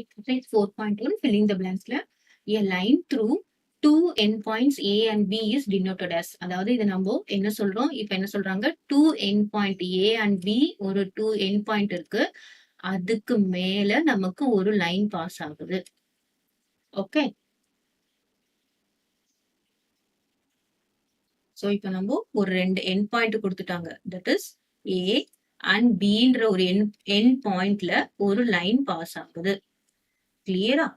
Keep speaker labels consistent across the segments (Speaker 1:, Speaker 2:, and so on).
Speaker 1: Exercise 4.1 filling the blanks ல a line through two endpoints A and B is denoted as. அதாவது இது நம்ம என்ன சொல்றோம், இப்ப என்ன சொல்றாங்க, two endpoint A and B ஒரு two endpoint இருக்கு, அதுக்கு மேல நமக்கு ஒரு லைன் பாஸ் ஆகுது. ஓகே, சோ இப்ப நம்ம ஒரு ரெண்டு எண்ட் பாயிண்ட் கொடுத்துட்டாங்க, தட் இஸ் A and Bன்ற ஒரு எண்ட் பாயிண்ட்ல ஒரு லைன் பாஸ் ஆகுது. கிளியரா?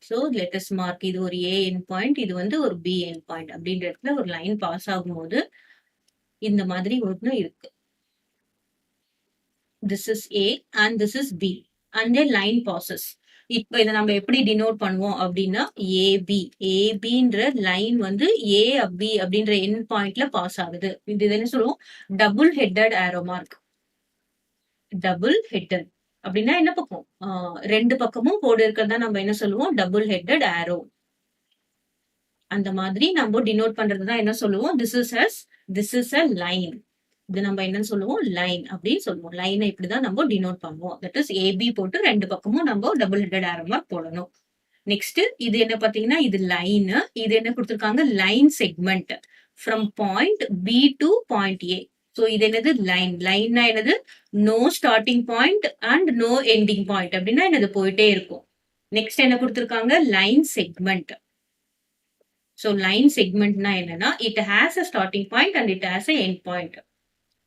Speaker 1: சோ லெட் அஸ் மார்க், இது ஒரு A எண்ட் பாயிண்ட், இது வந்து ஒரு B எண்ட் பாயிண்ட் அப்படின்ற இடத்துல ஒரு லைன் பாஸ் ஆகும்போது இந்த மாதிரி ஒண்ணு இருக்கு. This is A and this is B and then line passes. இப்ப இதை நம்ம எப்படி டினோட் பண்ணுவோம் அப்படின்னா AB. ABன்ற லைன் வந்து A B அப்படின்ற எண்ட் பாயிண்ட்ல பாஸ் ஆகுது. இது என்ன சொல்லுவோம், double headed arrow mark. Double headed அப்படின்னா என்ன பக்கம், ரெண்டு பக்கமும் கோடு இருக்கிறதா நம்ம என்ன சொல்லுவோம், டபுள் ஹெட்டட் ஆரோ. அந்த மாதிரி நம்ம டினோட் பண்றதுதான் என்ன சொல்லுவோம், this is a line. இது நம்ம என்னன்னு சொல்லுவோம், லைன் அப்படின்னு சொல்லுவோம். லைனை இப்படிதான் நம்ம டினோட் பண்ணுவோம். தட் இஸ் ஏபி போட்டு ரெண்டு பக்கமும் நம்ம டபுள் ஹெட்டட் ஆரோ மார்க் போடணும். நெக்ஸ்ட் இது என்ன பாத்தீங்கன்னா, இது லைன். இது என்ன கொடுத்திருக்காங்க, line segment from point B to point A. So இது என்னது, லைன். லைன்னா என்னது, no starting point and no ending point அப்படின்னா என்னது, போயிட்டே இருக்கும். நெக்ஸ்ட் என்ன கொடுத்திருக்காங்க, லைன் செக்மெண்ட். சோ லைன் செக்மெண்ட்னா என்னன்னா, it has a starting point and it has a end point.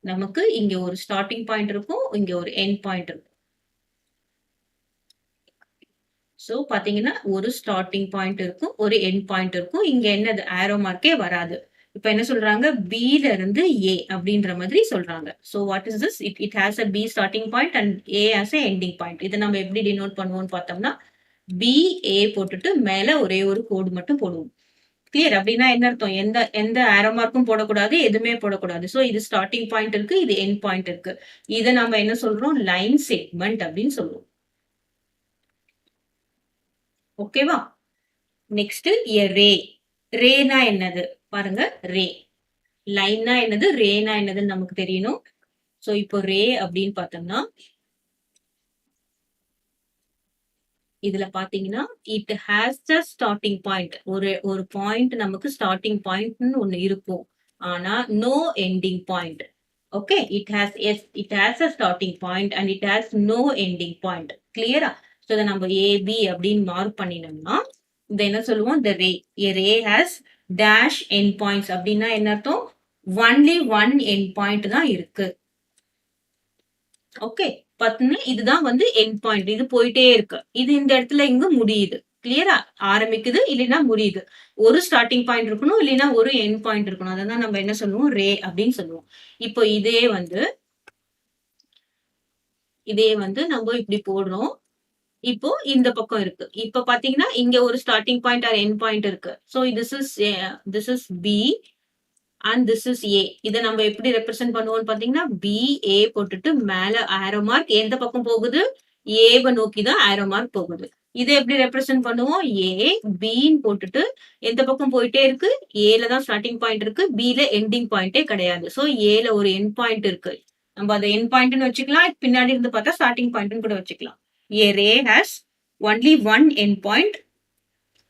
Speaker 1: நமக்கு இங்க ஒரு ஸ்டார்டிங் பாயிண்ட் இருக்கும், இங்க ஒரு எண்ட் பாயிண்ட் இருக்கும். சோ பாத்தீங்கன்னா ஒரு ஸ்டார்டிங் பாயிண்ட் இருக்கும், ஒரு எண்ட் பாயிண்ட் இருக்கும். இங்க என்னது, ஆரோ மார்க்கே வராது. இப்ப என்ன சொல்றாங்க, B ல இருந்து A அப்படின்ற மாதிரி சொல்றாங்க. So what is this, it has a B starting point and A has a ending point. இதை நம்ம எப்படி டினோட் பண்ணுவோம்னு பார்த்தோம்னா, BA போட்டுட்டு மேல ஒரே ஒரு கோடு மட்டும் போடுவோம். கிளியர்? அப்படின்னா என்ன அர்த்தம், எந்த எந்த ஆரோ மார்க்கும் போடக்கூடாது, எதுவுமே போடக்கூடாது. சோ இது ஸ்டார்டிங் பாயிண்ட் இருக்கு, இது எண்ட் பாயிண்ட் இருக்கு. இதை நம்ம என்ன சொல்றோம், லைன் செக்மெண்ட் அப்படின்னு சொல்லுவோம். ஓகேவா? நெக்ஸ்ட் ரே. ரேனா என்னது பாருங்க, ரே. லைன்னா என்னது, ரேனா என்னதுன்னு நமக்கு தெரியணும். சோ இப்போ ரே அப்படின்னு பார்த்தோம்னா, இதுல பாத்தீங்கன்னா it has the starting point. ஒரு பாயிண்ட் நமக்கு ஸ்டார்டிங் பாயிண்ட்னு ஒண்ணு இருக்கும், ஆனா no ending point. Okay, it has a starting point and it has no ending point. கிளியரா? சோ இதை நம்ம ஏபி அப்படின்னு மார்க் பண்ணினோம்னா இதை என்ன சொல்லுவோம், the ray. A ray has dash end points அப்படின்னா என்ன அர்த்தம், only one end point தான் இருக்கு. ஓகே, பாத்தீங்கன்னா இதுதான் வந்து எண்ட் பாயிண்ட். இது போயிட்டே இருக்கு, இது இந்த இடத்துல இங்க முடியுது. கிளியரா? ஆரம்பிக்குது இல்லைன்னா முடியுது. ஒரு ஸ்டார்டிங் பாயிண்ட் இருக்கணும், இல்லைன்னா ஒரு எண்ட் பாயிண்ட் இருக்கணும். அதான் நம்ம என்ன சொல்லுவோம், ரே அப்படின்னு சொல்லுவோம். இப்போ இதே வந்து நம்ம இப்படி போடுறோம். இப்போ இந்த பக்கம் இருக்கு. இப்ப பாத்தீங்கன்னா இங்க ஒரு starting point or end point இருக்கு. So this is B and this is A. இதை நம்ம எப்படி ரெப்ரசென்ட் பண்ணுவோம்னு பாத்தீங்கன்னா, BA போட்டுட்டு மேல ஆரோ மார்க் எந்த பக்கம் போகுது, ஏவை நோக்கி தான் ஆரோ மார்க் போகுது. இதை எப்படி ரெப்ரசென்ட் பண்ணுவோம், A Bன்னு போட்டுட்டு எந்த பக்கம் போயிட்டே இருக்கு, ஏல தான் ஸ்டார்டிங் பாயிண்ட் இருக்கு, Bல எண்டிங் பாயிண்டே கிடையாது. சோ ஏல ஒரு எண்ட் பாயிண்ட் இருக்கு, நம்ம அதை எண்ட் பாயிண்ட்னு வச்சுக்கலாம், பின்னாடி இருந்து பார்த்தா ஸ்டார்டிங் பாயிண்ட்னு கூட வச்சுக்கலாம். A ray has only one end point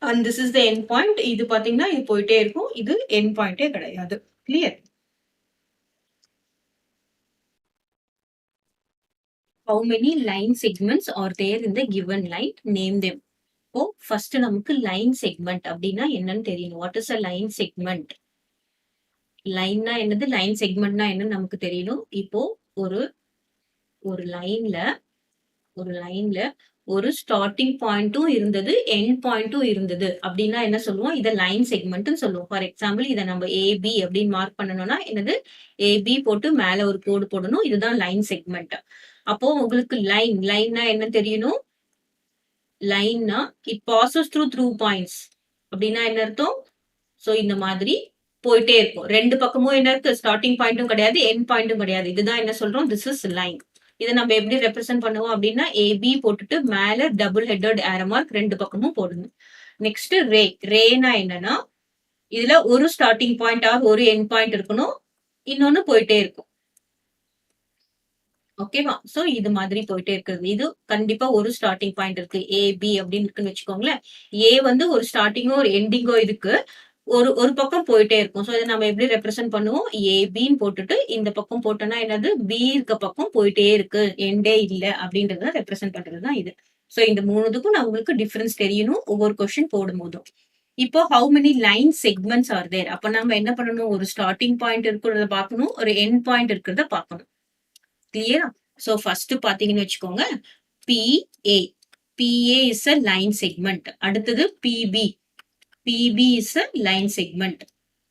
Speaker 1: and this is the end point. இது பாத்தீங்கன்னா இது போயிட்டே இருக்கும், இது end pointே கிடையாது. Clear? How many line segments are there in the given line? Name them. இப்போ first நமக்கு line segment அப்படின்னா என்னன்னு தெரியணும். What is a line segment? லைன்னா என்னது, லைன் செக்மெண்ட்னா என்னன்னு நமக்கு தெரியணும். இப்போ ஒரு லைன்ல ஒரு ஸ்டார்டிங் பாயிண்ட்டும் இருந்தது, எண்ட் பாயிண்ட்டும் இருந்தது அப்படின்னா என்ன சொல்லுவோம், இதை லைன் செக்மெண்ட்னு சொல்லுவோம். ஃபார் எக்ஸாம்பிள் இதை நம்ம ஏபி அப்படின்னு மார்க் பண்ணணும்னா என்னது, ஏபி போட்டு மேல ஒரு கோடு போடணும், இதுதான் லைன் செக்மெண்ட். அப்போ உங்களுக்கு லைன்னா என்ன தெரியணும், லைன்னா இட் பாசஸ் த்ரூ பாயிண்ட்ஸ் அப்படின்னா என்ன அர்த்தம். சோ இந்த மாதிரி போயிட்டே இருக்கும், ரெண்டு பக்கமும் என்ன இருக்கு, ஸ்டார்டிங் பாயிண்ட்டும் கிடையாது, எண்ட் பாயிண்ட்டும் கிடையாது. இதுதான் என்ன சொல்றோம், திஸ் இஸ் லைன். இதை நம்ம எப்படி ரெப்ரசென்ட் பண்ணுவோம் அப்படின்னா, ஏபி போட்டுட்டு மேல டபுள் ஹெட்டட் ஆரோ மார்க் ரெண்டு பக்கமும் போடணும். நெக்ஸ்ட் ரேனா என்னன்னா, இதுல ஒரு ஸ்டார்டிங் பாயிண்ட் ஆர் ஒரு எண்ட் பாயிண்ட் இருக்கணும், இன்னொன்னு போயிட்டே இருக்கும். ஓகேவா? சோ இது மாதிரி போயிட்டே இருக்கிறது. இது கண்டிப்பா ஒரு ஸ்டார்ட்டிங் பாயிண்ட் இருக்கு. ஏ, பி அப்படின்னு இருக்குன்னு வச்சுக்கோங்களேன். ஏ வந்து ஒரு ஸ்டார்ட்டிங்கோ, ஒரு எண்டிங்கோ இருக்கு. ஒரு ஒரு பக்கம் போயிட்டே இருக்கும். சோ இத நம்ம எப்படி ரெப்ரசென்ட் பண்ணுவோம்? ஏ, பின்னு போட்டுட்டு இந்த பக்கம் போட்டோம்னா என்னது? பி இருக்க பக்கம் போயிட்டே இருக்கு. எண்டே இல்ல அப்படின்றத ரெப்ரசென்ட் பண்றது தான் இது. சோ இந்த 3க்கும் நம்மளுக்கு டிஃபரன்ஸ் தெரியணும் ஒவ்வொரு கொஸ்டின் போடும்போதும். இப்போ how many line segments are there? அப்ப நம்ம என்ன பண்ணணும்? ஒரு ஸ்டார்ட்டிங் பாயிண்ட் இருக்கிறத பார்க்கணும். ஒரு எண்ட் பாயிண்ட் இருக்கிறத பார்க்கணும். கிளியரா? சோ ஃபர்ஸ்ட் பாத்தீங்கன்னு வச்சுக்கோங்க. PA. PA is a line segment. அடுத்தது PB. PB is a line segment.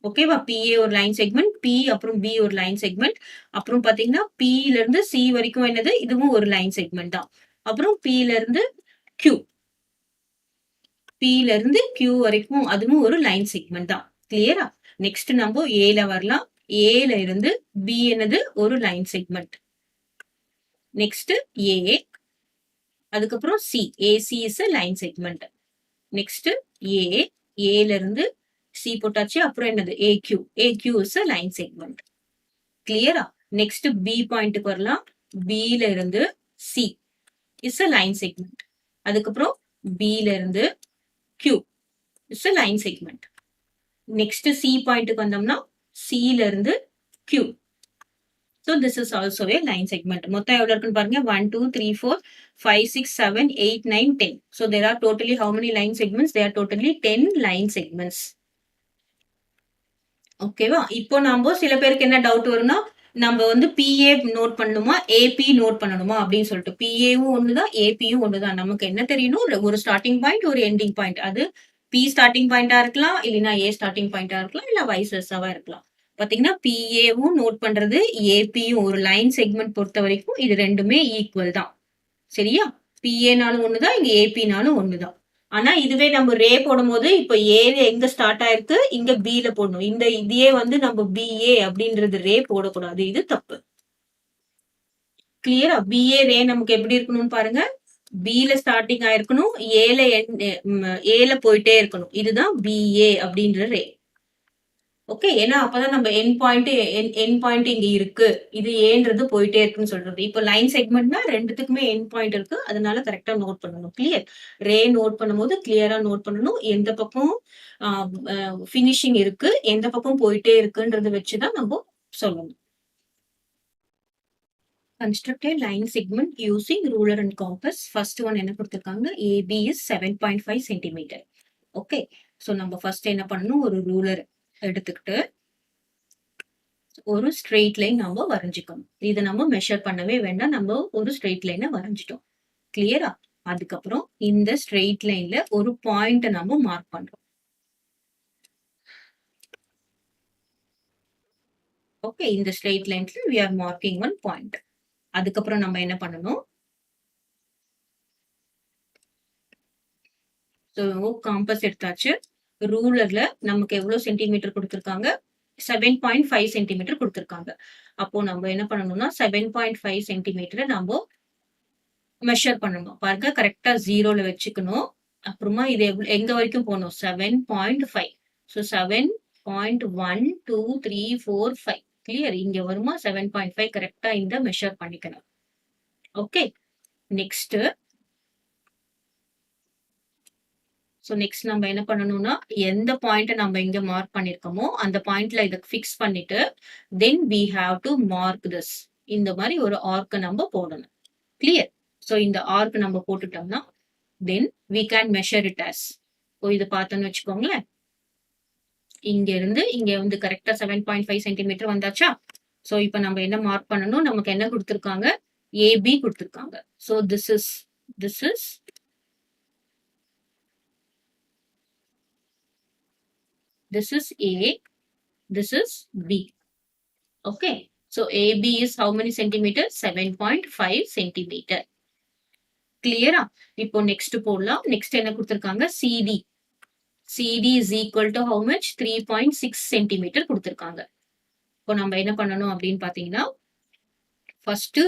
Speaker 1: ஓகேவா? PA ஒரு லைன் செக்மெண்ட், P அப்புறம் B ஒரு லைன் செக்மெண்ட். அப்புறம் பாத்தீங்கன்னா P ல இருந்து C வரைக்கும் என்னது? இதுவும் ஒரு லைன் செக்மெண்ட் தான். அப்புறம் P ல இருந்து Q. P ல இருந்து Q வரைக்கும் அதுவும் ஒரு லைன் செக்மெண்ட் தான். கிளியரா? நெக்ஸ்ட் நம்ம A ல வரலாம். A ல இருந்து B என்னது? ஒரு லைன் செக்மெண்ட். Next A. அதுக்கப்புறம் C. AC is a line segment. Next A. A ல இருந்து C போட்டாச்சு. அப்புறம் என்னது? AQ. AQ is a line segment. கிளியரா? நெக்ஸ்ட் B பாயிண்ட்க்கு வரலாம். B ல இருந்து C is a line segment. அதுக்கப்புறம் B ல இருந்து Q is a line segment. Next C பாயிண்ட்க்கு வந்தோம்னா C ல இருந்து Q. So this is also a line segment. மொத்தம் எவ்வளவு இருக்குன்னு பாருங்க. 1, 2, 3, 4, 5, 6, 7, 8, 9, 10. So there are totally how many line segments? There are totally 10 line segments. ஓகேவா? இப்போ நம்ம சில பேருக்கு என்ன டவுட் வரும்னா, நம்ம வந்து PA நோட் பண்ணணுமா? AP நோட் பண்ணணுமா? அப்படின்னு சொல்லிட்டு. PAவும் ஒண்ணுதான், APயும் ஒண்ணுதான். நமக்கு என்ன தெரியணும்? ஒரு ஸ்டார்டிங் பாயிண்ட், ஒரு எண்டிங் பாயிண்ட். அது P ஸ்டார்டிங் பாயிண்டா இருக்கலாம், இல்லைன்னா A ஸ்டார்டிங் பாயிண்டா இருக்கலாம், இல்ல வைஸ் வெர்சாவா இருக்கலாம். பாத்தீங்கன்னா PAவும் நோட் பண்றது, APயும் ஒரு லைன் செக்மெண்ட் பொறுத்த வரைக்கும் இது ரெண்டுமே ஈக்குவல் தான். சரியா? PAனாலும் ஒண்ணுதான், இங்க APனாலும் ஒண்ணுதான். ஆனா இதுவே நம்ம ரே போடும்போது இப்ப ஏல எங்க ஸ்டார்ட் ஆயிருக்கு, இங்க B ல போடணும். இந்த இதையே வந்து நம்ம BA அப்படின்றது ரே போடக்கூடாது. இது தப்பு. கிளியரா? BA ரே நமக்கு எப்படி இருக்கணும்னு பாருங்க. B ல ஸ்டார்டிங் ஆயிருக்கணும். A ல போயிட்டே இருக்கணும். இதுதான் BA அப்படின்ற ரே. ஓகே. ஏன்னா அப்பதான் நம்ம எண்ட் பாயிண்ட் இங்க இருக்கு. இது ஏன்றது போயிட்டே இருக்குன்னு சொல்றது. இப்போ லைன் செக்மெண்ட்னா ரெண்டுத்துக்குமே எண்ட் பாயிண்ட் இருக்கு. அதனால கரெக்ட்டா நோட் பண்ணணும். கிளியர்? ரே நோட் பண்ணும்போது கிளியரா நோட் பண்ணணும். எந்த பக்கம் ஃபினிஷிங் இருக்கு, எந்த பக்கம் போயிட்டே இருக்குன்றத வச்சு தான் நம்ம சொல்லணும். Construct a line segment using ruler and compass. First one என்ன கொடுத்திருக்காங்க? AB is 7.5 cm. Okay. So நம்ம ஃபர்ஸ்ட் என்ன பண்ணணும்? ஒரு ரூலர் எடுத்துக்கிட்டு ஒரு ஸ்ட்ரெயிட் லைன் நம்ம வரைஞ்சுக்கணும். இதை நம்ம மெஷர் பண்ணவே வேண்டாம். நம்ம ஒரு ஸ்ட்ரெயிட் லைனை வரைஞ்சிட்டோம். கிளியரா? அதுக்கப்புறம் இந்த ஸ்ட்ரெயிட் லைன்ல ஒரு பாயிண்ட் நம்ம மார்க் பண்றோம். ஓகே. இந்த ஸ்ட்ரெயிட் லைன்ல we are marking one point. அதுக்கப்புறம் நம்ம என்ன பண்ணணும்? சோ காம்பஸ் எடுத்தாச்சு. ரூலர்ல நமக்கு எவ்வளவு சென்டிமீட்டர் கொடுத்திருக்காங்க? 7.5 சென்டிமீட்டர் கொடுத்திருக்காங்க. அப்போ நம்ம என்ன பண்ணணும்னா 7.5 சென்டிமீட்டரை நம்ம மெஷர் பண்ணணும். பாருங்க கரெக்டா 0ல வச்சுக்கணும். அப்புறமா இது எங்க வரைக்கும் போகணும்? 7.5. சோ 7.1, 2, 3, 4, 5. கிளியர்? இங்க வருமா? 7.5 கரெக்டா இந்த மெஷர் பண்ணிக்கணும். ஓகே. நெக்ஸ்ட் சோ நெக்ஸ்ட் நம்ம என்ன பண்ணணும்னா எந்த பாயிண்ட் நம்ம இங்க மார்க் பண்ணிருக்கோமோ அந்த பாயிண்ட்ல இத ஃபிக்ஸ் பண்ணிட்டு தென் we have to mark this. இந்த மாதிரி ஒரு ஆர்க் நம்ம போடணும். கிளியர்? சோ இந்த ஆர்க் நம்ம போட்டுட்டோம்னா தென் we can measure it as. இது பார்த்தோம்னு வச்சுக்கோங்களேன். இங்க இருந்து இங்க வந்து கரெக்டா 7.5 சென்டிமீட்டர் வந்தாச்சா? சோ இப்போ நம்ம என்ன மார்க் பண்ணணும்? நமக்கு என்ன கொடுத்திருக்காங்க? AB கொடுத்திருக்காங்க. So this is A, this is B. Okay. So AB is how many centimeters? 7.5 centimeter. கிளியரா? இப்போ நெக்ஸ்ட் போடலாம். நெக்ஸ்ட் என்ன கொடுத்திருக்காங்க? CD. CD is equal to how much? 3.6 centimetre கொடுத்திருக்காங்க. இப்போ நம்ம என்ன பண்ணணும் அப்படின்னு பாத்தீங்கன்னா ஃபர்ஸ்ட்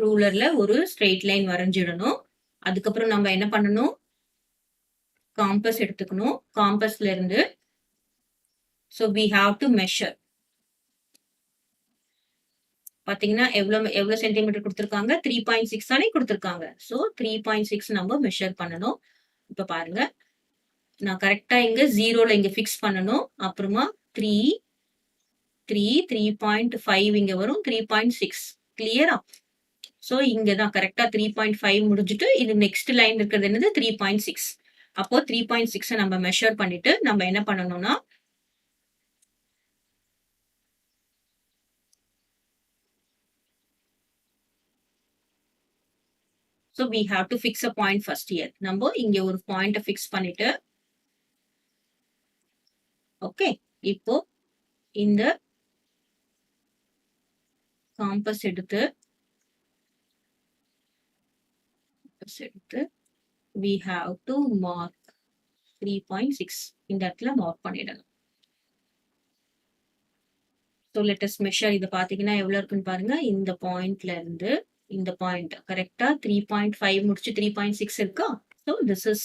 Speaker 1: ரூலர்ல ஒரு ஸ்ட்ரெயிட் லைன் வரைஞ்சிடணும். அதுக்கப்புறம் நம்ம என்ன பண்ணணும்? காம்பஸ் எடுத்துக்கணும். காம்பஸ்ல இருந்து So we have to measure. பாத்தீங்கன்னா எவ்வளவு சென்டிமீட்டர் கொடுத்திருக்காங்க 3.6 தானே கொடுத்திருக்காங்க. சோ 3.6 நம்ம மெஷர் பண்ணணும். இப்ப பாருங்க நான் கரெக்டா இங்க 0ல இங்க ஃபிக்ஸ் பண்ணணும். அப்புறமா 3 3.5 இங்க வரும் 3.6 கிளியரா. சோ இங்க தான் கரெக்டா 3.5 முடிஞ்சிட்டு இது நெக்ஸ்ட் லைன் இருக்கிறது என்னது 3.6. அப்போ 3.6 நம்ம மெஷர் பண்ணிட்டு நம்ம என்ன பண்ணணும்னா so we have to fix a point first here. நம்ம இங்க ஒரு பாயிண்ட் ஃபிக்ஸ் பண்ணிட்டு ஓகே இப்போ இந்த காம்பஸ் எடுத்து we have to mark 3.6 இந்த இடத்துல மார்க் பண்ணிடணும். so let us measure. இது பாத்தீங்கன்னா எவ்வளவு இருக்குன்னு பாருங்க. இந்த பாயிண்ட்ல இருந்து இந்த பாயிண்ட் கரெக்டா 3.5 முடிச்சு 3.6 இருக்கா. so this is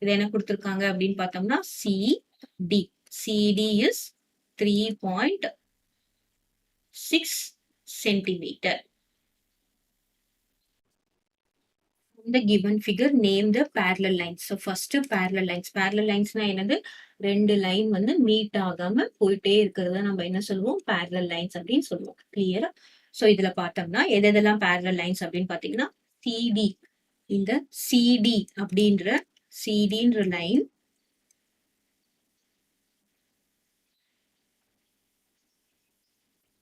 Speaker 1: இது என்ன கொடுத்திருக்காங்க அப்படின்னு பார்த்தோம்னா CD. CD is 3.6 centimeter. இந்த given figure name the parallel lines. so first parallel lines. parallel lines னா என்னது, ரெண்டு லைன் வந்து மீட் ஆகாம போயிட்டே இருக்கிறத நம்ம என்ன சொல்லுவோம், parallel lines அப்படின்னு சொல்லுவோம். கிளியரா. சோ இதுல பார்த்தோம்னா எதெல்லாம் parallel lines அப்படின்னு பாத்தீங்கன்னா CD. இந்த CDன்ற லைன்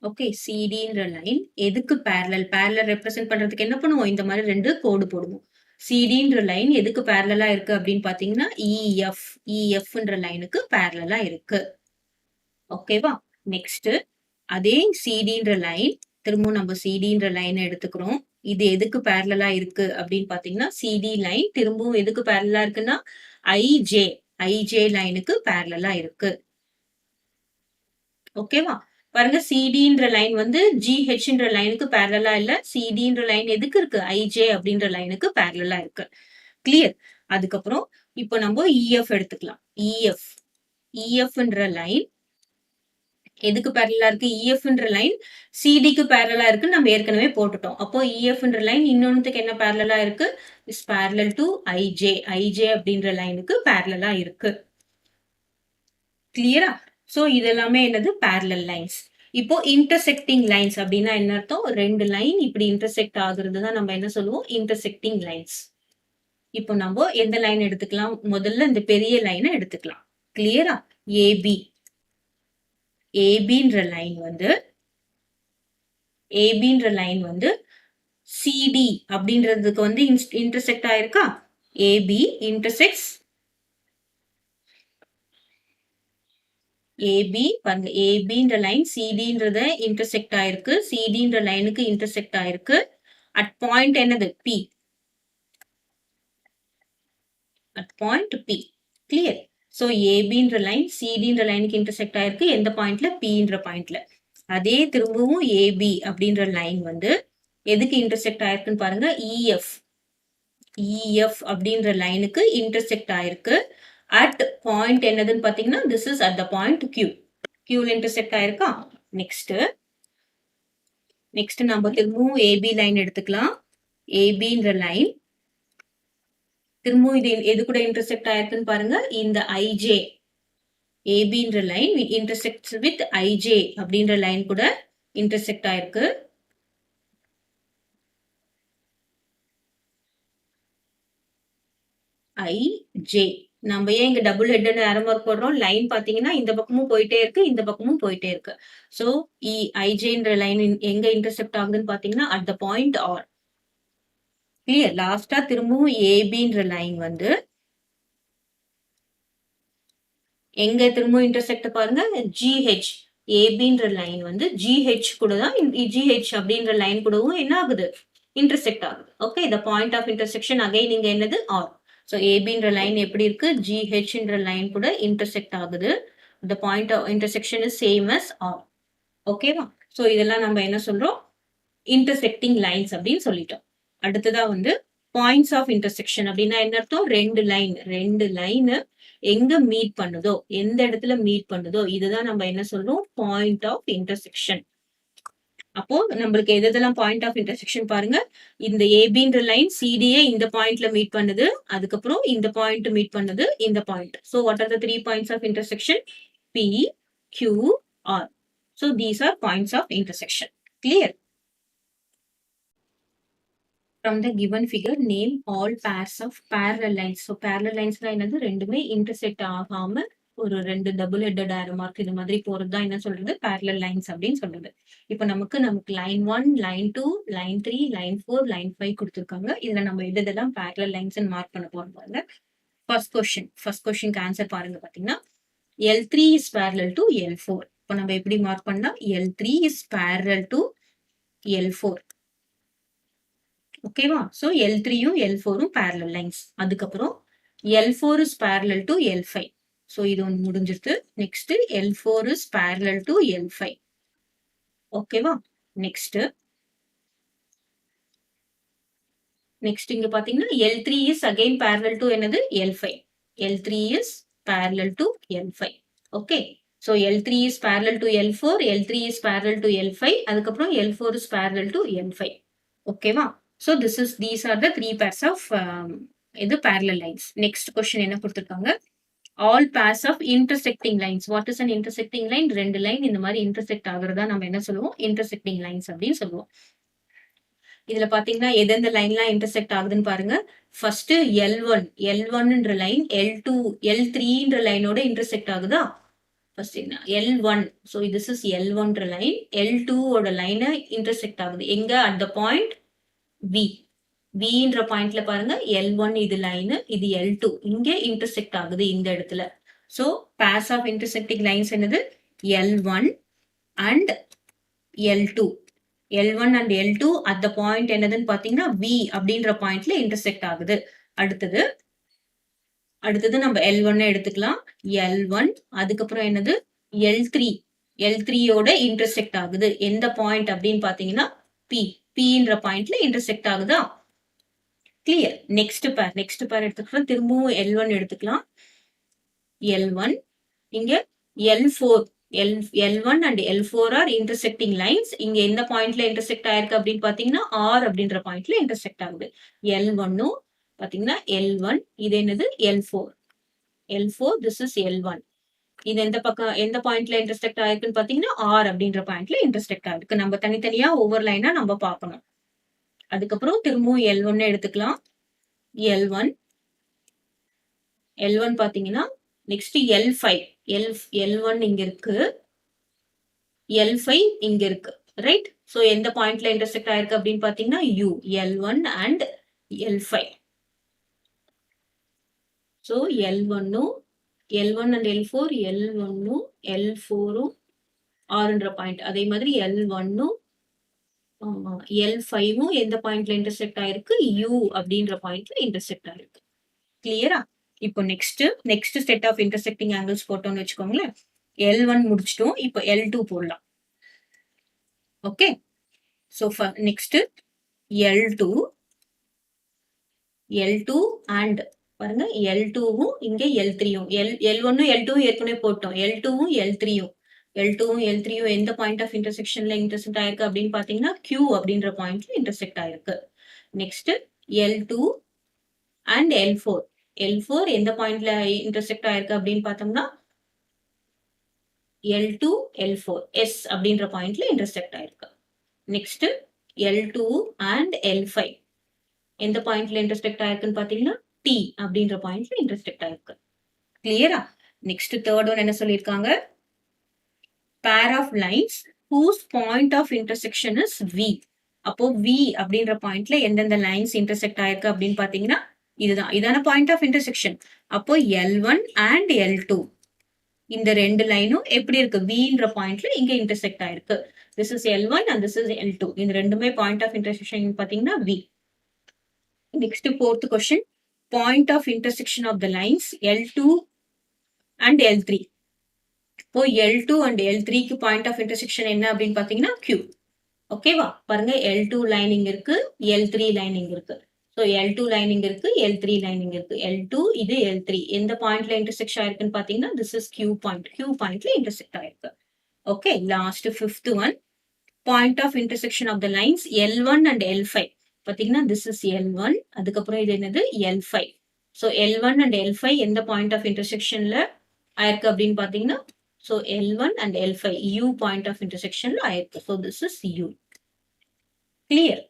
Speaker 1: ஓகே சிடின்ற லைன் எதுக்கு பேரலல் ரெப்ரசென்ட் பண்றதுக்கு என்ன பண்ணுவோம், இந்த மாதிரி ரெண்டு கோடு போடுவோம். சிடின்ற லைன் எதுக்கு பேரலலா இருக்கு அப்படின்னு பாத்தீங்கன்னா இஎஃப்ன்ற லைனுக்கு பேரலலா இருக்கு. ஓகேவா. நெக்ஸ்ட் அதே சிடின்ற லைன் திரும்பவும் நம்ம சிடின்ற லைனை எடுத்துக்கிறோம். இது எதுக்கு பேரலலா இருக்கு அப்படின்னு பாத்தீங்கன்னா சிடி லைன் திரும்பவும் எதுக்கு பேரலலா இருக்குன்னா ஐஜே லைனுக்கு பேரலலா இருக்கு. ஓகேவா. பாருங்க சிடின்ற லைன் வந்து ஜிஹெச்ன்ற லைனுக்கு பேரலா இல்ல, சிடின்ற லைன் எதுக்கு இருக்கு, ஐஜே அப்படின்ற லைனுக்கு பேரலா இருக்கு. கிளியர். அதுக்கப்புறம் இப்போ நம்ம இஎஃப் எடுத்துக்கலாம். இஎஃப்ன்ற லைன் எதுக்கு பேரலா இருக்கு, இஎஃப்ன்ற லைன் சிடிக்கு பேரலா இருக்கு நம்ம ஏற்கனவே போட்டுட்டோம். அப்போ இஎஃப்ன்ற லைன் இன்னொன்னுக்கு என்ன பேரலா இருக்கு, இஸ் பேரலல் டு ஐஜே அப்படின்ற லைனுக்கு பேரலா இருக்கு. கிளியரா. சோ இதெல்லாமே என்னது பேரலல் லைன்ஸ். இப்போ இன்டர்செக்டிங் லைன்ஸ் அப்படின்னா என்ன அர்த்தம், ரெண்டு லைன் இப்படி இன்டர்செக்ட் ஆகுறது தான் நம்ம என்ன சொல்லுவோம், இன்டர்செக்டிங் லைன்ஸ். இப்போ நம்ம எந்த லைன் எடுத்துக்கலாம், முதல்ல இந்த பெரிய லைனை எடுத்துக்கலாம். கிளியரா. ஏபின்ற லைன் வந்து சிடி அப்படின்றதுக்கு வந்து இன்டர்செக்ட் ஆயிருக்கா. ஏபி இன்டர்செக்ட்ஸ் ஏபி பாருங்க, ஏபின்ற லைன் சிடின்றத இன்டர்செக்ட் ஆயிருக்கு, சிடின்ற லைனுக்கு இன்டர்செக்ட் ஆயிருக்கு அட் பாயிண்ட் என்னது B, at point B. Clear. So ஏபின்ற லைன் சிடின்ற லைனுக்கு இன்டர்செக்ட் ஆயிருக்கு எந்த பாயிண்ட்ல, பின்ற பாயிண்ட்ல. அதே திரும்பவும் ஏபி அப்படின்ற லைன் வந்து எதுக்கு இன்டர்செக்ட் ஆயிருக்குன்னு பாருங்க, இஎஃப் அப்படின்ற லைனுக்கு இன்டர்செக்ட் ஆயிருக்கு at point என்னதுன்னு பாத்தீங்கன்னா this is at the point Qல intersect ஆயிருக்கா. next நம்ம திரும்பவும் AB லைன் எடுத்துக்கலாம். ABன்ற லைன் திரும்பவும் இது எது கூட intersect ஆயிருக்குன்னு பாருங்க, இந்த IJ. ABன்ற லைன் intersects with IJ அப்படின்ற லைன் கூட intersect ஆயிருக்கு. IJ நம்ம ஏன் இங்க டபுள் ஹெட் ஆரோ மார்க் போடுறோம், லைன் பாத்தீங்கன்னா இந்த பக்கமும் போயிட்டே இருக்கு இந்த பக்கமும் போயிட்டே இருக்கு. சோ ஐஜேன்ற லைன் எங்க இன்டர்செக்ட் ஆகுதுன்னு பாத்தீங்கன்னா at the point R. Clear. லாஸ்டா திரும்பவும் ஏபின்ற லைன் வந்து எங்க திரும்பவும் இன்டர்செக்ட் பாருங்க, ஜிஹெச். ஏபின்ற லைன் வந்து ஜிஹெச் கூட தான், ஜிஹெச் அப்படின்ற லைன் கூடவும் என்ன ஆகுது, இன்டர்செக்ட் ஆகுது. Okay, the point of intersection again இங்க என்னது ஆர். So ஏபின்ற லைன் எப்படி இருக்கு, ஜிஹெச்ன்ற லைன் கூட இன்டர்செக்ட் ஆகுது. The point of intersection is same as R. ஓகேவா. சோ இதெல்லாம் நம்ம என்ன சொல்றோம், இன்டர்செக்டிங் லைன்ஸ் அப்படின்னு சொல்லிட்டோம். அடுத்ததா வந்து பாயிண்ட்ஸ் ஆஃப் இன்டர்செக்ஷன் அப்படின்னா என்ன அர்த்தம்? ரெண்டு லைன் எங்க மீட் பண்ணுதோ, எந்த இடத்துல மீட் பண்ணுதோ, இதுதான் நம்ம என்ன சொல்றோம்? Point of intersection. அப்போ நம்மளுக்கு எதெல்லாம் பாயிண்ட் ஆஃப் இன்டர்செக்ஷன் பாருங்க. இந்த ஏபின்ற லைன் சிடியே இந்த பாயிண்ட்ல மீட் பண்ணுது. அதுக்கப்புறம் இந்த பாயிண்ட் மீட் பண்ணுது இந்த point. So what are the 3 points of intersection? P, Q, R. So these are points of intersection. Clear? From the given figure, name all pairs of parallel lines. So parallel lines என்னது? ரெண்டுமே intersect ஆகாம ஒரு ரெண்டு double headed arrow mark இது மாதிரி போறதுதான் என்ன சொல்றது? parallel lines அப்படின்னு சொல்றது. இப்ப நமக்கு line 1, line 2, line 3, line 4, line 5 கொடுத்திருக்காங்க. இதுல நம்ம எதெல்லாம் parallel lines மார்க் பண்ண போறோம் பாருங்க. ஃபர்ஸ்ட் கொஸ்டின் ஆன்சர் பாருங்க. பாத்தீங்கன்னா L3 is parallel to L4. இப்ப நம்ம எப்படி மார்க் பண்ணா? L3 is parallel to L4. ஓகேவா? சோ L3யும் L4ம் parallel lines. அதுக்கப்புறம் L4 is parallel to L5. So இது ஒன்று முடிஞ்சிருது. Next L4 is parallel to L5. ஓகேவா? நெக்ஸ்ட் இங்க பாத்தீங்கன்னா L3 is again parallel to என்னது? L5. L3 is parallel to L5. Okay. So L3 is parallel to L4, L3 is parallel to L5, அதுக்கப்புறம் L4 is parallel to L5. ஓகேவா? So these are the 3 pairs of இது parallel lines. Next question என்ன கொடுத்திருக்காங்க? All pairs of intersecting lines. What is an intersecting line? ரெண்டு line இந்த மாதிரி intersect ஆகுறதா நம்ம என்ன சொல்லுவோம்? intersecting lines அப்படின்னு சொல்லுவோம். இதுல பாத்தீங்கன்னா எந்தெந்த லைன்லாம் intersect ஆகுதுன்னு பாருங்க. ஃபர்ஸ்ட் L1ன்ற லைன் L3ன்ற லைனோட intersect ஆகுதா? ஃபர்ஸ்ட் என்ன? L1. So this is L1ன்ற லைன் L2 ஓட லைனை intersect ஆகுது. எங்க? at the point V. Vன்ற பாயிண்ட்ல பாருங்க L1 இது லைன், இது L2 இங்க intersect ஆகுது இந்த இடத்துல. So pairs of intersecting lines என்னது? L1 and L2. L1 and L2 at the point என்னதுன்னு பாத்தீங்கன்னா V அப்படின்ற பாயிண்ட்ல intersect ஆகுது. அடுத்தது நம்ம L1 எடுத்துக்கலாம். L1 அதுக்கப்புறம் என்னது? L3 ஓட intersect ஆகுது. எந்த பாயிண்ட் அப்படின்னு பாத்தீங்கன்னா Pன்ற பாயிண்ட்ல intersect ஆகுதா? கிளியர். நெக்ஸ்ட் பேர் எடுத்துக்கலாம். திரும்பவும் L1 எடுத்துக்கலாம். L1 இங்க L1 and L4 are intersecting lines. இங்க எந்த பாயிண்ட்ல intersect ஆயிருக்கு அப்படின்னு பாத்தீங்கன்னா R அப்படின்ற பாயிண்ட்ல intersect ஆகுது. L1ம் பாத்தீங்கன்னா L1 இது என்னது? L4 this is L1. இது எந்த பாயிண்ட்ல intersect ஆயிருக்குன்னு பாத்தீங்கன்னா R அப்படின்ற பாயிண்ட்ல intersect ஆயிருக்கு. நம்ம தனித்தனியா ஒவ்வொரு லைனா நம்ம பார்க்கணும். அதுக்கப்புறம் திரும்பவும் L1 எடுத்துக்கலாம். L1 பாத்தீங்கன்னா நெக்ஸ்ட் L1 இங்க இருக்கு, L5 இங்க இருக்கு, ரைட்? சோ எந்த பாயிண்ட்ல intersect ஆயிருக்கு அப்படின்னு பாத்தீங்கன்னா L1 and L5. So L1 and L4, L1ம் L4ம் Rன்ற பாயிண்ட். அதே மாதிரி L1ம் L5ம் எந்த பாயிண்ட்ல intersect ஆயிருக்கு? U அப்படின்ற பாயிண்ட்ல intersect ஆயிருக்கு. கிளியரா? இப்போ next set of intersecting angles போட்டோம்னு வச்சுக்கோங்களேன். L1 முடிச்சிட்டோம். இப்போ L2 போடலாம். Okay. So next L2 and பாருங்க L2வும் இங்க L3யும் L1ம் L2வும் ஏற்கனவே போட்டோம். L2வும் L3யும் எந்த பாயிண்ட் ஆஃப் இன்டர்செக்ஷன்ல intersect ஆயிருக்கு அப்படின்னு பாத்தீங்கன்னா Q அப்படின்ற பாயிண்ட்ல intersect ஆயிருக்கு. நெக்ஸ்ட் L2 and L4 எந்த பாயிண்ட்ல intersect ஆயிருக்கு அப்படின்னு பார்த்தோம்னா L2 L4 S அப்படின்ற பாயிண்ட்ல intersect ஆயிருக்கு. நெக்ஸ்ட் L2 and L5 எந்த பாயிண்ட்ல intersect ஆயிருக்குன்னு பாத்தீங்கன்னா T அப்படின்ற பாயிண்ட்ல intersect ஆயிருக்கு. கிளியரா? நெக்ஸ்ட் தேர்ட் ஒன் என்ன சொல்லியிருக்காங்க? pair of lines whose point of intersection is V. அப்போ V அப்படின்ற பாயிண்ட்ல எந்தெந்த லைன்ஸ் intersect ஆயிருக்கு அப்படின்னு பாத்தீங்கன்னா இதான பாயிண்ட் ஆஃப் இன்டர்செக்ஷன். அப்போ L1 and L2 இந்த ரெண்டு லைனும் எப்படி இருக்கு? Vன்ற பாயிண்ட்ல இங்க intersect ஆயிருக்கு. This is L1 and this is L2. இந்த ரெண்டுமே பாயிண்ட் ஆஃப் இன்டர்செக்ஷன் பாத்தீங்கன்னா V. Next fourth question. Point of intersection of the lines L2 and L3. இப்போ L2 and L3க்கு பாயிண்ட் ஆஃப் இன்டர்செக்ஷன் என்ன அப்படின்னு பாத்தீங்கன்னா Q. ஓகேவா? பாருங்க L2 லைன் இங்க இருக்கு, L3 லைன் இங்க இருக்கு. ஸோ L2 லைன் இங்க இருக்கு, L3 லைன் இங்க இருக்கு. L2 இது L3 எந்த பாயிண்ட்ல இன்டர்செக்ட் ஆயிருக்குன்னு பாத்தீங்கன்னா this is Q point. Q பாயிண்ட்ல இன்டர்செக்ட் ஆயிருக்கு. Okay, last fifth one, point of intersection of the lines L1 and L5. பாத்தீங்கன்னா திஸ் இஸ் L1, அதுக்கப்புறம் இது என்னது L5. So L1 and L5 எந்த பாயிண்ட் ஆஃப் இன்டர்செக்ஷன்ல ஆயிருக்கு அப்படின்னு பாத்தீங்கன்னா, so L1 and L5 U point of இன்டர்செக்ஷன்ல ஆயிருக்கு. So this is U. Clear?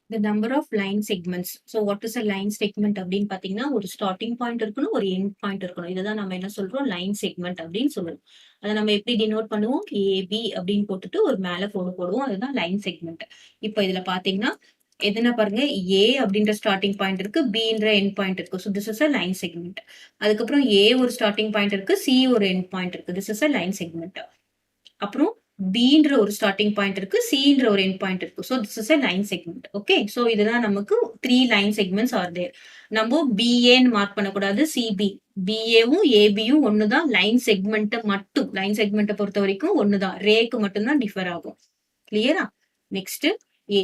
Speaker 1: The number of line segments. So what is a line segment அப்படின்னு பாத்தீங்கன்னா, ஒரு ஸ்டார்டிங் பாயிண்ட் இருக்கணும், ஒரு எண்ட் பாயிண்ட் இருக்கணும். இதுதான் நம்ம என்ன சொல்றோம், லைன் செக்மெண்ட் அப்படின்னு சொல்றோம். அதை நம்ம எப்படி டினோட் பண்ணுவோம், ஏபி அப்படின்னு போட்டுட்டு ஒரு மேல கோடு போடுவோம். அதுதான் லைன் செக்மெண்ட். இப்போ இதுல பாத்தீங்கன்னா எதுனா பாருங்க, ஏ அப்படின்ற ஸ்டார்டிங் பாயிண்ட் இருக்கு, பின்ற எண்ட் பாயிண்ட் இருக்கு. So this is a line segment. அதுக்கப்புறம் ஏ ஒரு ஸ்டார்டிங் பாயிண்ட் இருக்கு, சி ஒரு எண்ட் பாயிண்ட் இருக்கு. This is a line segment. அப்புறம் பின்ற ஒரு ஸ்டார்டிங் பாயிண்ட் இருக்கு, சின்ற ஒரு எண்ட் பாயிண்ட் இருக்கு. So this is a line segment. Okay, so இதுதான் நமக்கு 3 லைன் செக்மெண்ட்ஸ் ஆர் தேர். நம்ம பிஏன்னு மார்க் பண்ணக்கூடாது, சிபி. பிஏவும் ஏபியும் ஒண்ணுதான். லைன் செக்மெண்ட் மட்டும், லைன் செக்மெண்ட்டை பொறுத்த வரைக்கும் ஒண்ணுதான். ரேக்கு மட்டும்தான் டிஃபர் ஆகும். கிளியரா? Next A.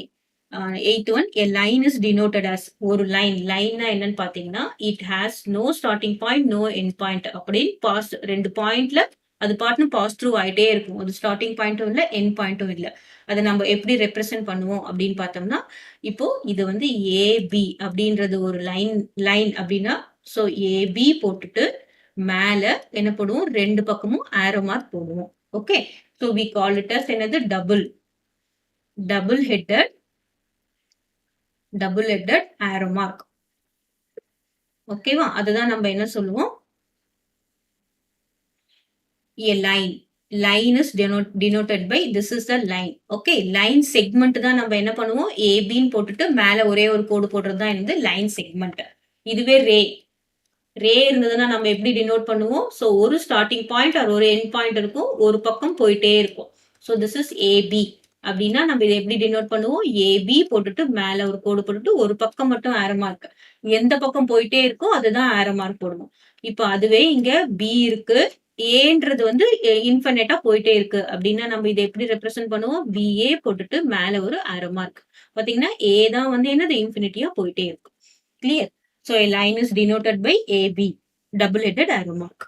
Speaker 1: Eighth one, a line is denoted as. ஒரு லைன், லைன்னா என்னன்னு பாத்தீங்கன்னா, it has no starting point, no end point. அப்படின்னு பாஸ், ரெண்டு பாயிண்ட்ல அது பாட்டுன்னு பாஸ் த்ரூ ஆயிட்டே இருக்கும். அது ஸ்டார்டிங் பாயிண்ட்டும் இல்லை, எண்ட் பாயிண்ட்டும் இல்லை. அதை நம்ம எப்படி ரெப்ரசென்ட் பண்ணுவோம் அப்படின்னு பார்த்தோம்னா, இப்போ இது வந்து ஏபி அப்படின்றது ஒரு லைன் அப்படின்னா, ஸோ ஏபி போட்டுட்டு மேல என்ன போடுவோம், ரெண்டு பக்கமும் ஆரோ மார்க் போடுவோம். Okay, so we call it as என்னது, டபுள் ஹெட்டட் ஆரோ மார்க். ஓகேவா? அதுதான் நம்ம என்ன சொல்லுவோம், a line is denoted by this is the line. Okay, line segment தான் நம்ம என்ன பண்ணுவோம், ஏபின்னு போட்டுட்டு மேல ஒரே ஒரு கோடு போடுறது தான் இந்த லைன் செக்மெண்ட். இதுவே ரே இருந்ததுன்னா நம்ம எப்படி டினோட் பண்ணுவோம், ஸோ ஒரு ஸ்டார்டிங் பாயிண்ட் ஆர் ஒரு எண்ட் பாயிண்ட் இருக்கும், ஒரு பக்கம் போயிட்டே இருக்கும். ஸோ திஸ் இஸ் ஏபி அப்படின்னா நம்ம இதை எப்படி டினோட் பண்ணுவோம், ஏபி போட்டுட்டு மேல ஒரு கோடு போட்டுட்டு ஒரு பக்கம் மட்டும் ஆரோ மார்க், எந்த பக்கம் போயிட்டே இருக்கோ அதுதான் ஆரோ மார்க் போடுவோம். இப்போ அதுவே இங்க பி இருக்கு, ஏன்றது வந்து இன்ஃபினிட்டா போயிட்டே இருக்கு அப்படின்னா நம்ம இதை எப்படி ரெப்ரசென்ட் பண்ணுவோம், பிஏ போட்டுட்டு மேல ஒரு ஆரோ மார்க். பாத்தீங்கன்னா ஏ தான் வந்து என்னது, இன்ஃபினிட்டியா போயிட்டே இருக்கும். Clear? So a line is denoted by AB, double-headed arrow mark.